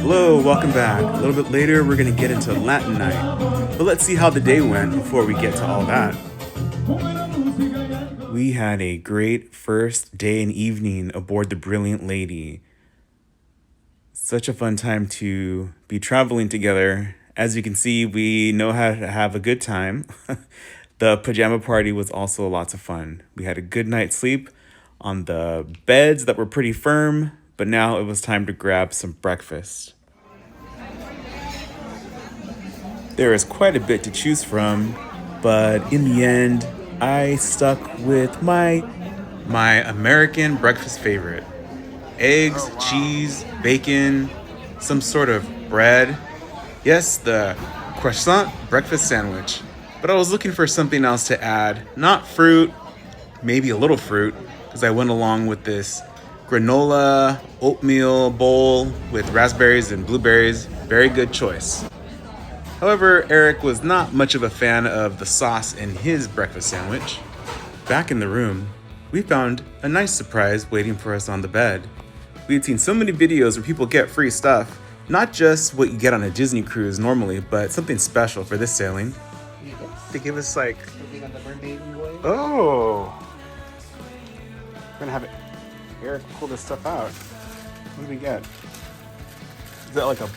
Hello, welcome back. A little bit later, we're going to get into Latin night. But let's see how the day went before we get to all that. We had a great first day and evening aboard the Brilliant Lady. Such a fun time to be traveling together. As you can see, we know how to have a good time. The pajama party was also lots of fun. We had a good night's sleep on the beds that were pretty firm, but now it was time to grab some breakfast. There is quite a bit to choose from, but in the end, I stuck with my American breakfast favorite. Eggs, cheese, bacon, some sort of bread. Yes, the croissant breakfast sandwich. But I was looking for something else to add. Not fruit, maybe a little fruit, because I went along with this granola oatmeal bowl with raspberries and blueberries. Very good choice. However, Eric was not much of a fan of the sauce in his breakfast sandwich. Back in the room, we found a nice surprise waiting for us on the bed. We had seen so many videos where people get free stuff, not just what you get on a Disney cruise normally, but something special for this sailing. They give us like, oh, we're gonna have Eric pull this stuff out. What do we get? Is that like a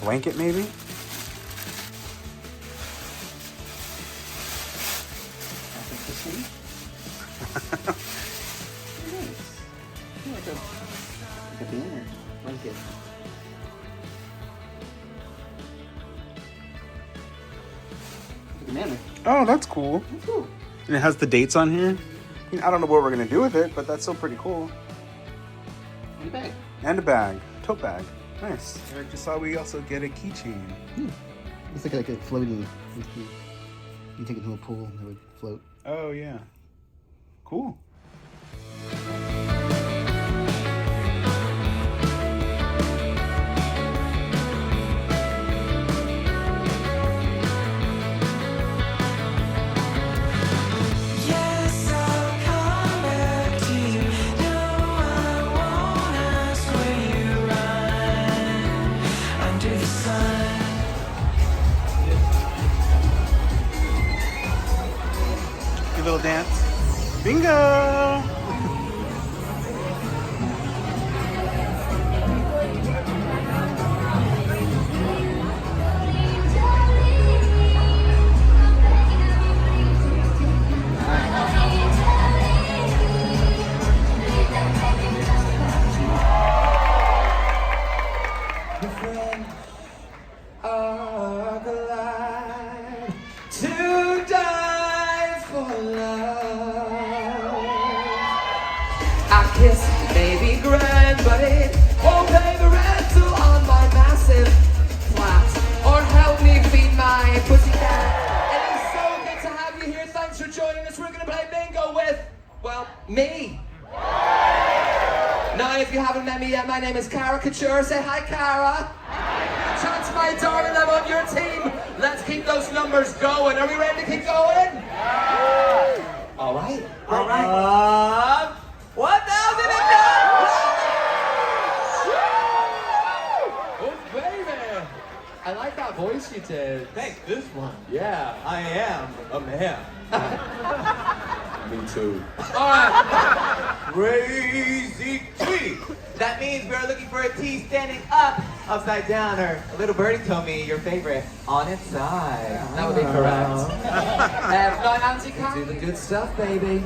blanket maybe? Like a banner blanket. Like a banner. Oh, that's cool. That's cool. And it has the dates on here. I mean, I don't know what we're gonna do with it, but that's still pretty cool. And a bag. And a bag, tote bag. Nice. Eric just saw we also get a keychain. It's like a floaty. You take it to a pool, it would float. Oh yeah. Cool. Your little dance. Bingo! Kiss baby grandbuddy, or pay the rental on my massive flat, or help me feed my pussycat. It is so good to have you here. Thanks for joining us. We're gonna play bingo with, well, me. Now, if you haven't met me yet, my name is Caricature. Say hi, Cara. Chance, my darling, I'm on your team. Let's keep those numbers going. Are we ready to keep going? All right. All right. 1,000 and done! Oh, baby! I like that voice you did. Thanks, this one. Yeah. I am a man. Me too. Alright. Crazy T. That means we're looking for a T standing up, upside down, or a little birdie told me your favorite, on its side. That would be correct. Now, Nancy, can do the good stuff, baby.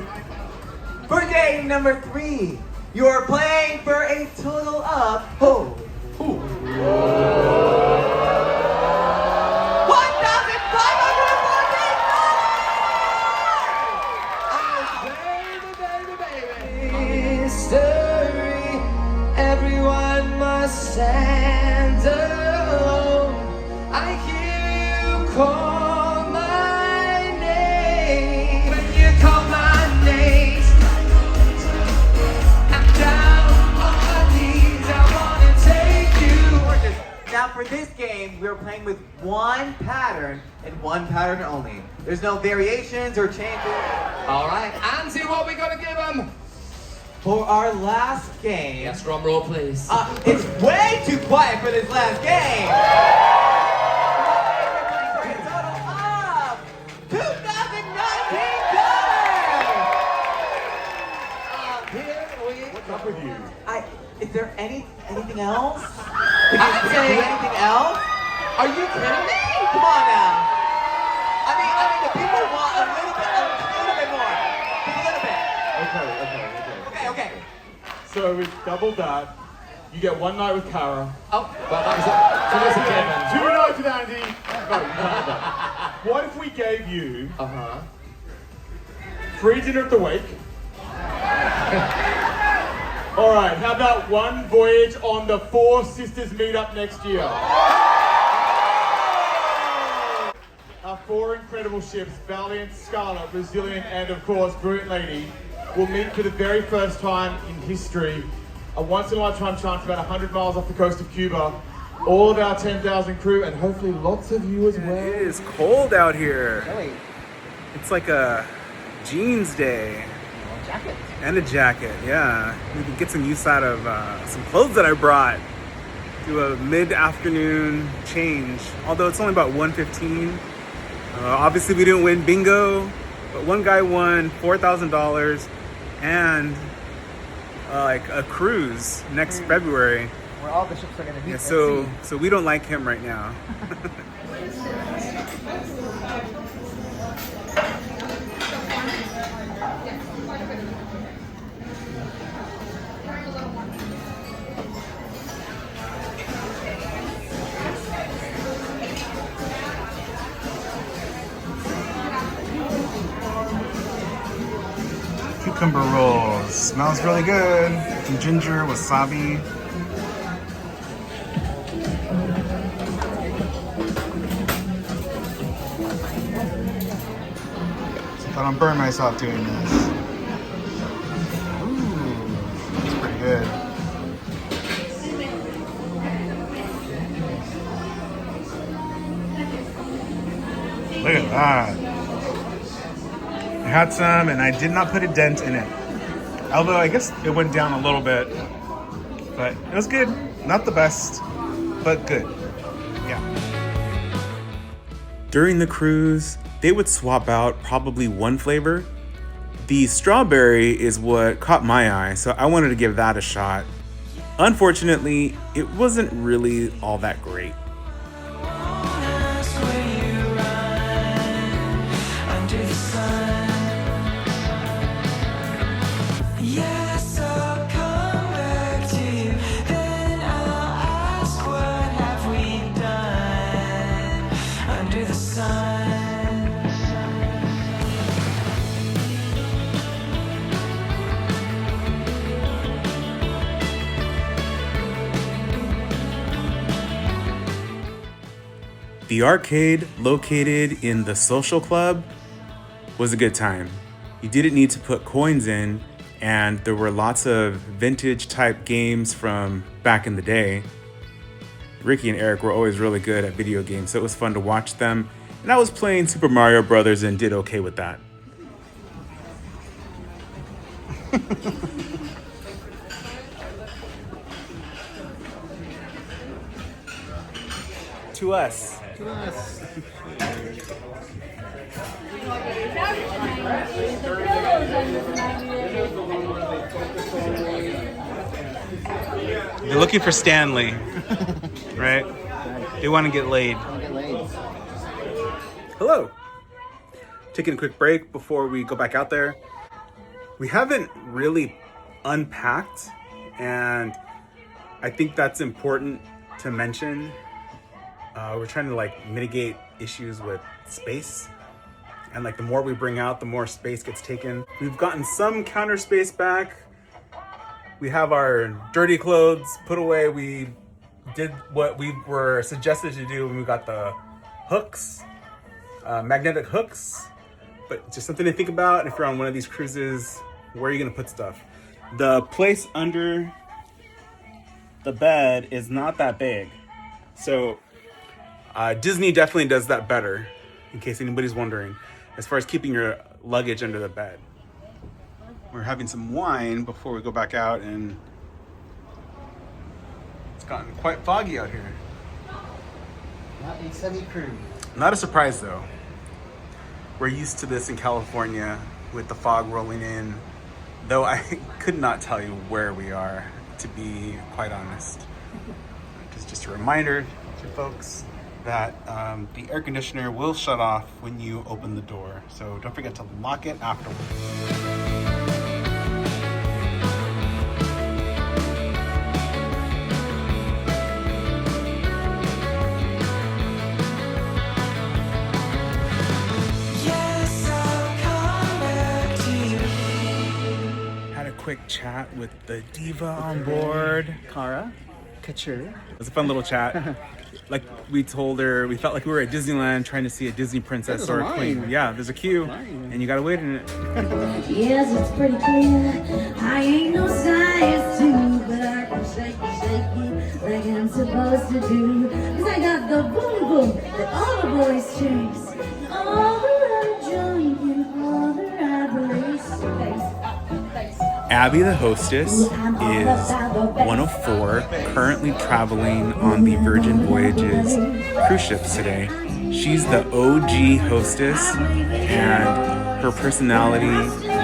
For day number 3, you're playing for a total of $1,500. Mystery, everyone must stand alone. I hear you call my name. When you call my name, Now for this game, we're playing with one pattern and one pattern only. There's no variations or changes. All right, Andy, what we gonna give him? for our last game. Yes, drum roll, please. It's way too quiet for this last game. A total of $2,019. Here we What's up with you? Is there anything else? I'd say- Do anything else? Are you kidding me? Come on now. I mean, the people want a little bit more. Just a little bit. Okay. So we doubled that. You get one night with Kara. Oh, well, that was a given. 2 nights with Andy. No, you can't have that. What if we gave you free dinner at the wake? All right, how about one voyage on the Four Sisters meetup next year? Our 4 incredible ships, Valiant, Scarlet, Resilient, and of course, Brilliant Lady, will meet for the very first time in history. A once-in-a-lifetime chance about 100 miles off the coast of Cuba. All of our 10,000 crew, and hopefully lots of you as well. It is cold out here. It's like a jeans day. Jacket. And a jacket, yeah. We can get some use out of some clothes that I brought. Do a mid-afternoon change. Although it's only about 1:15. Obviously we didn't win bingo, but one guy won $4,000 and like a cruise next February. Where all the ships are gonna meet. Yeah, so we don't like him right now. Cucumber rolls. Smells really good. Some ginger, wasabi. So I don't burn myself doing this. Ooh, that's pretty good. Look at that. I had some and I did not put a dent in it. Although I guess it went down a little bit. But it was good. Not the best, but good. Yeah. During the cruise, they would swap out probably one flavor. The strawberry is what caught my eye, so I wanted to give that a shot. Unfortunately, it wasn't really all that great. The arcade, located in the social club, was a good time. You didn't need to put coins in, and there were lots of vintage type games from back in the day. Ricky and Eric were always really good at video games, so it was fun to watch them. And I was playing Super Mario Brothers and did okay with that. To us. They're looking for Stanley, right? They want to get laid. Hello. Taking a quick break before we go back out there. We haven't really unpacked, and I think that's important to mention. We're trying to mitigate issues with space, and the more we bring out, the more space gets taken. We've gotten some counter space back. We have our dirty clothes put away. We did what we were suggested to do when we got the hooks, magnetic hooks, but just something to think about if you're on one of these cruises. Where are you gonna put stuff? The place under the bed is not that big, so Disney definitely does that better, in case anybody's wondering, as far as keeping your luggage under the bed. we're having some wine before we go back out, and it's gotten quite foggy out here. Not a sunny cruise. Not a surprise though. We're used to this in California with the fog rolling in, though I could not tell you where we are, to be quite honest. Just a reminder to folks that the air conditioner will shut off when you open the door, so don't forget to lock it afterwards. Quick chat with the diva on board, Kara, Couture. It was a fun little chat. Like we told her, we felt like we were at Disneyland trying to see a Disney princess or a queen. Yeah, there's a queue, and you gotta wait in it. Yes, it's pretty clear. I ain't no size 2, but I can shake it like I'm supposed to do. 'Cause I got the boom boom that all the boys chase, all the right joint and all the right release. Abby the hostess is 104, currently traveling on the Virgin Voyages cruise ships today. She's the OG hostess, and her personality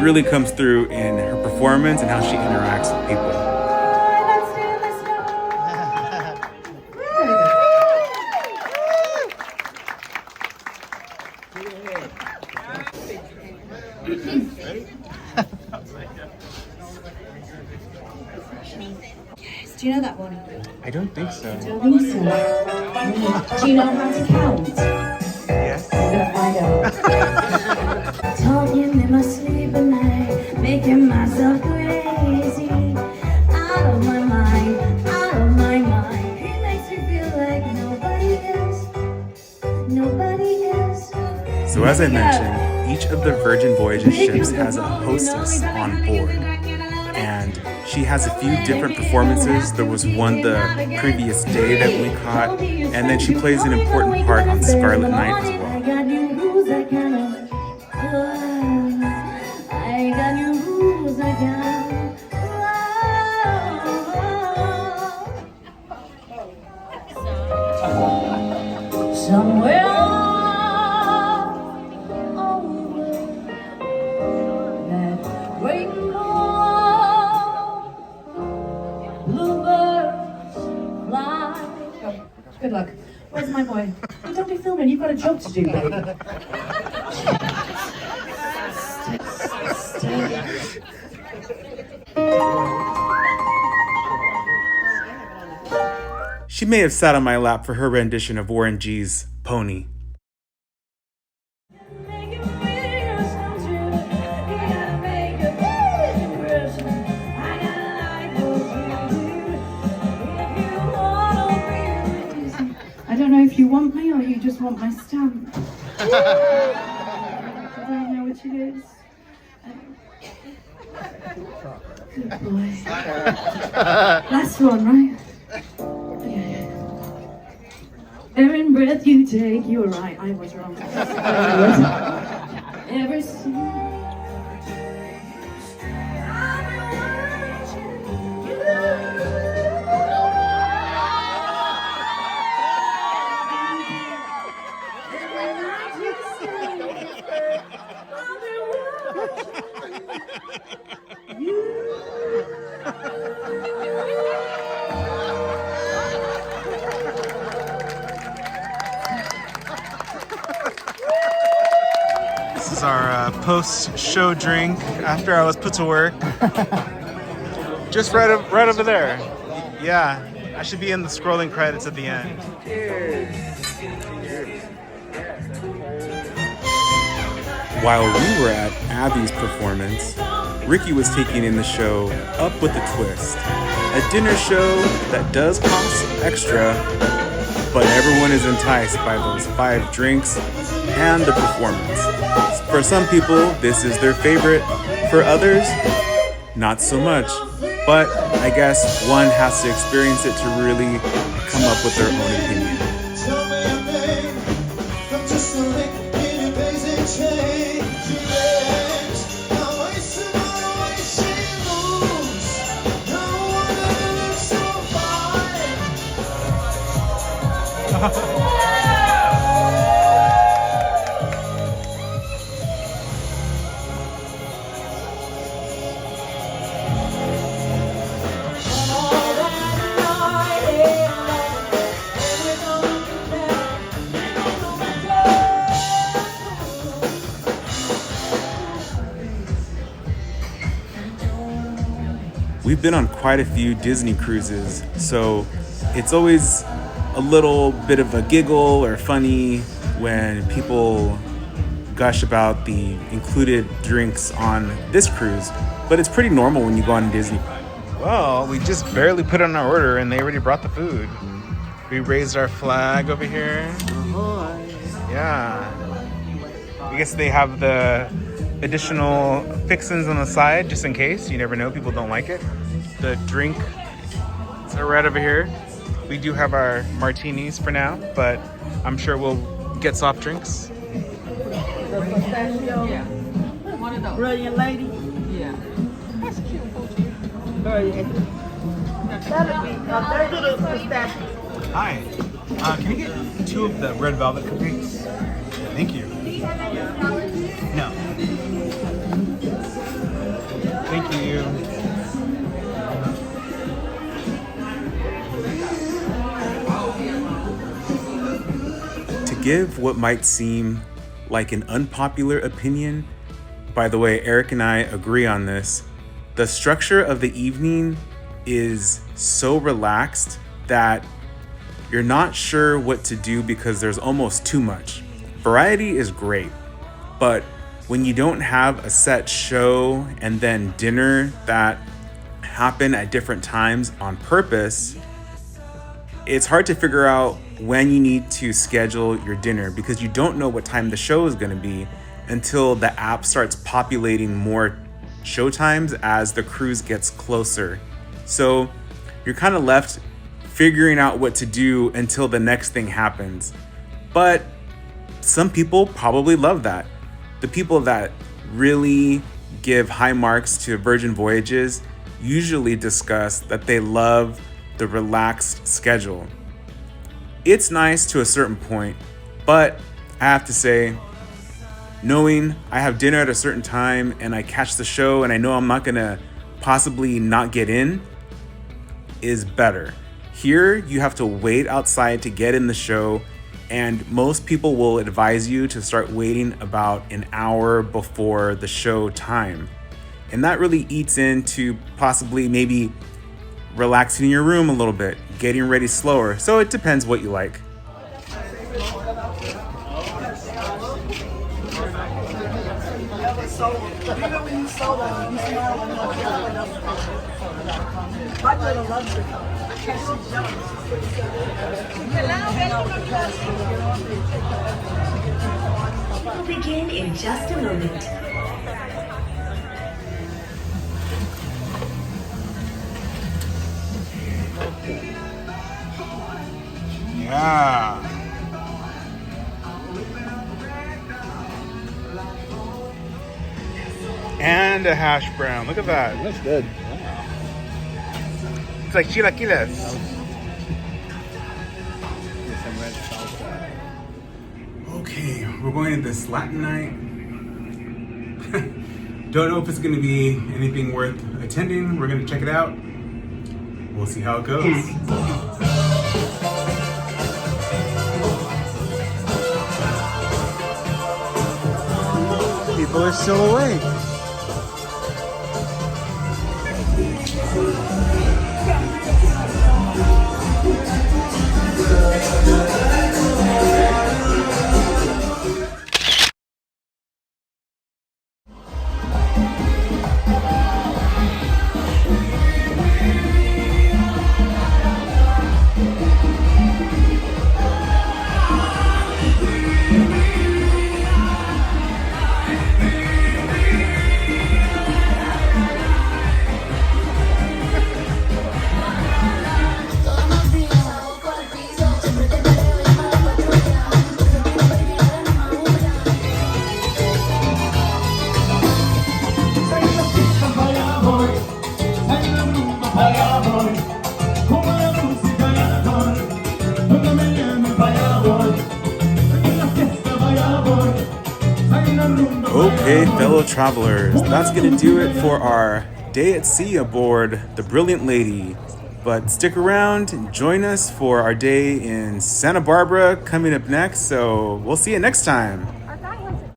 really comes through in her performance and how she interacts with people. Do you know that one? I don't think so. I don't think so. Do you know how to count? Yes. I'm gonna find out. Talking in my sleep at night, making myself crazy. Out of my mind, out of my mind. He makes me feel like nobody else, nobody else. So as I mentioned, each of the Virgin Voyages ships has a hostess on board. And she has a few different performances. There was one the previous day that we caught, and then she plays an important part on Scarlet Night as well. I got new rules, I gotta. I got new rules, I gotta. Somewhere over that rainbow, bluebirds fly. Good luck. Where's my boy? Oh, don't be filming. You've got a job to do, babe. She may have sat on my lap for her rendition of Warren G's Pony. I don't know if you want me or you just want my stamp. I don't know which it is. Good boy. Last one, right? Yeah. Every breath you take, you were right. I was wrong. Every single This is our post-show drink after I was put to work. Just right over there. Yeah, I should be in the scrolling credits at the end. While we were at Abby's performance, Ricky was taking in the show Up with a Twist, a dinner show that does cost extra, but everyone is enticed by those 5 drinks and the performance. For some people, this is their favorite. For others, not so much. But I guess one has to experience it to really come up with their own opinion. We've been on quite a few Disney cruises, so it's always a little bit of a giggle or funny when people gush about the included drinks on this cruise, but it's pretty normal when you go on Disney. Well, we just barely put on our order and they already brought the food. We raised our flag over here. Yeah. I guess they have the additional fixins on the side just in case. You never know, people don't like it. The drink is right over here. We do have our martinis for now, but I'm sure we'll get soft drinks. Yeah. One of those. Brilliant lady? Yeah. That's cute. Brilliant. That'll be a little pistachio. Hi. Can you get 2 of the red velvet cupcakes? Thank you. No. Thank you. To give what might seem like an unpopular opinion, by the way, Eric and I agree on this, the structure of the evening is so relaxed that you're not sure what to do because there's almost too much. Variety is great, but when you don't have a set show and then dinner that happen at different times on purpose, it's hard to figure out when you need to schedule your dinner because you don't know what time the show is going to be until the app starts populating more show times as the cruise gets closer. So you're kind of left figuring out what to do until the next thing happens. But some people probably love that. The people that really give high marks to Virgin Voyages usually discuss that they love the relaxed schedule. It's nice to a certain point, but I have to say, knowing I have dinner at a certain time and I catch the show and I know I'm not gonna possibly not get in is better. Here, you have to wait outside to get in the show, and most people will advise you to start waiting about an hour before the show time. And that really eats into possibly maybe relaxing in your room a little bit, getting ready slower. So it depends what you like. We'll begin in just a moment. Yeah. And a hash brown. Look at that. That's good. It's like chilaquiles. Okay, we're going to this Latin night. Don't know if it's going to be anything worth attending. We're going to check it out. We'll see how it goes. People are still awake. Okay, fellow travelers, that's gonna do it for our day at sea aboard the Brilliant Lady. But stick around and join us for our day in Santa Barbara coming up next. So we'll see you next time.